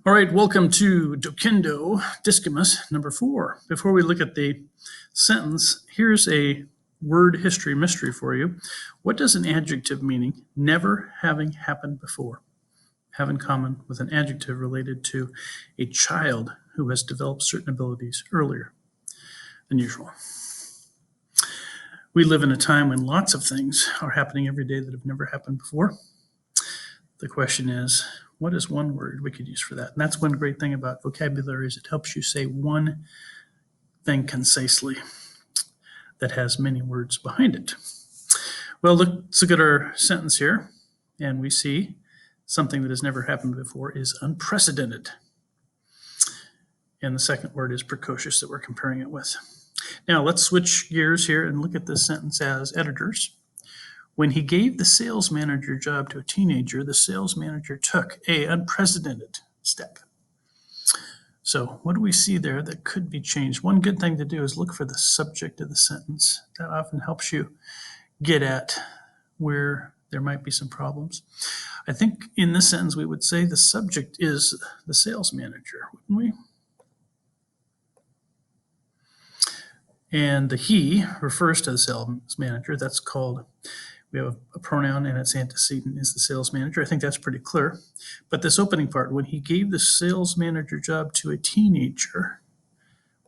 All right, welcome to Docendo Discumus number 4. Before we look at the sentence, here's a word history mystery for you. What does an adjective meaning never having happened before have in common with an adjective related to a child who has developed certain abilities earlier than usual? We live in a time when lots of things are happening every day that have never happened before. The question is, what is one word we could use for that? And that's one great thing about vocabulary is it helps you say one thing concisely that has many words behind it. Well, let's look at our sentence here, and we see something that has never happened before is unprecedented. And the second word is precocious that we're comparing it with. Now, let's switch gears here and look at this sentence as editors. When he gave the sales manager job to a teenager, the sales manager took an unprecedented step. So what do we see there that could be changed? One good thing to do is look for the subject of the sentence. That often helps you get at where there might be some problems. I think in this sentence we would say the subject is the sales manager, wouldn't we? And the he refers to the sales manager. That's called, we have a pronoun and its antecedent is the sales manager. I think that's pretty clear. But this opening part, when he gave the sales manager job to a teenager,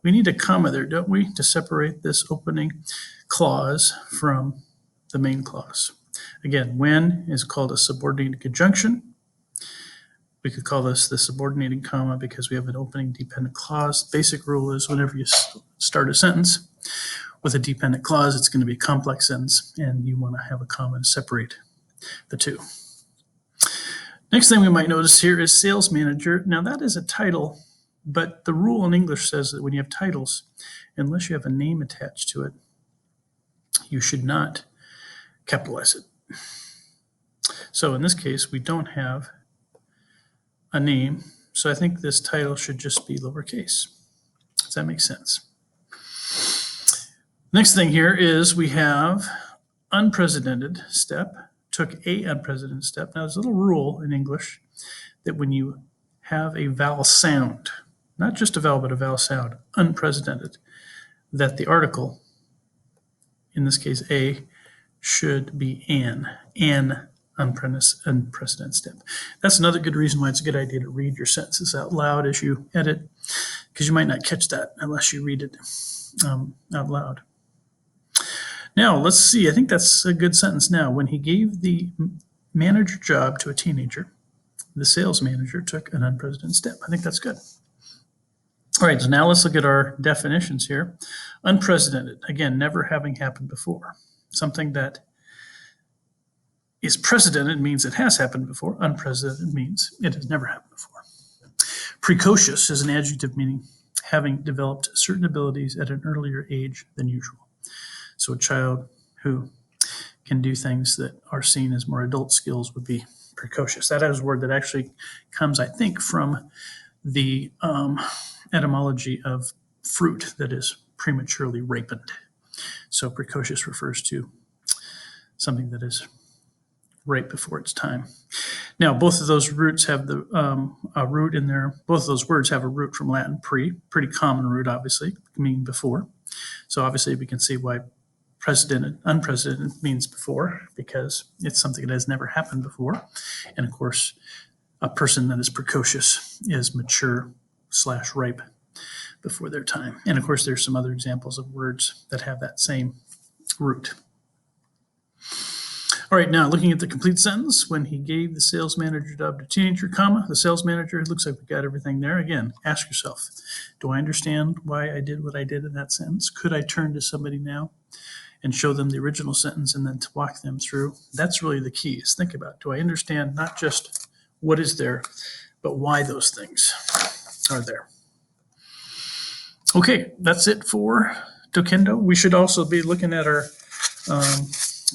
we need a comma there, don't we, to separate this opening clause from the main clause. Again, when is called a subordinated conjunction. We could call this the subordinating comma because we have an opening dependent clause. Basic rule is whenever you start a sentence with a dependent clause, it's going to be a complex sentence, and you want to have a comma to separate the two. Next thing we might notice here is sales manager. Now that is a title, but the rule in English says that when you have titles, unless you have a name attached to it, you should not capitalize it. So in this case, we don't have a name, so I think this title should just be lowercase. Does that make sense? Next thing here is we have unprecedented step, took a unprecedented step. Now there's a little rule in English that when you have a vowel sound, not just a vowel, but a vowel sound, unprecedented, that the article, in this case a, should be an unprecedented step. That's another good reason why it's a good idea to read your sentences out loud as you edit, because you might not catch that unless you read it out loud. Now, let's see. I think that's a good sentence now. When he gave the manager job to a teenager, the sales manager took an unprecedented step. I think that's good. All right, so now let's look at our definitions here. Unprecedented, again, never having happened before. Something that is precedented means it has happened before. Unprecedented means it has never happened before. Precocious is an adjective meaning having developed certain abilities at an earlier age than usual. So a child who can do things that are seen as more adult skills would be precocious. That is a word that actually comes, I think, from the etymology of fruit that is prematurely ripened. So precocious refers to something that is right before its time. Now, both of those roots have a root in there. Both of those words have a root from Latin, pretty common root, obviously, meaning before. So obviously we can see why unprecedented means before, because it's something that has never happened before. And of course, a person that is precocious is mature/ripe before their time. And of course, there's some other examples of words that have that same root. All right, now looking at the complete sentence, when he gave the sales manager job to teenager, comma, the sales manager, it looks like we got everything there. Again, ask yourself, do I understand why I did what I did in that sentence? Could I turn to somebody now and show them the original sentence and then to walk them through? That's really the key, is think about, do I understand not just what is there, but why those things are there? Okay, that's it for Docendo. We should also be looking at our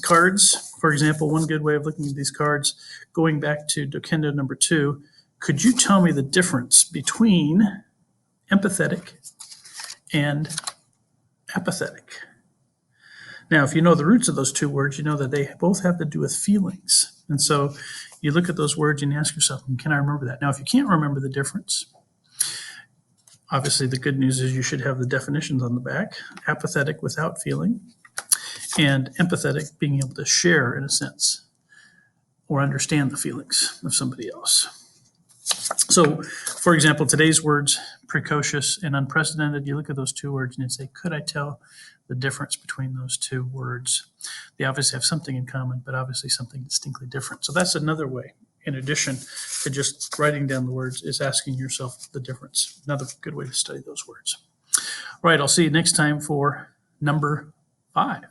cards. For example, one good way of looking at these cards, going back to Docendo number 2, could you tell me the difference between empathetic and apathetic? Now, if you know the roots of those two words, you know that they both have to do with feelings. And so you look at those words and you ask yourself, can I remember that? Now, if you can't remember the difference, obviously the good news is you should have the definitions on the back. Apathetic, without feeling, and empathetic, being able to share in a sense or understand the feelings of somebody else. So, for example, today's words, precocious and unprecedented, you look at those two words and you say, could I tell the difference between those two words? They obviously have something in common, but obviously something distinctly different. So that's another way, in addition to just writing down the words, is asking yourself the difference. Another good way to study those words. All right, I'll see you next time for number 5.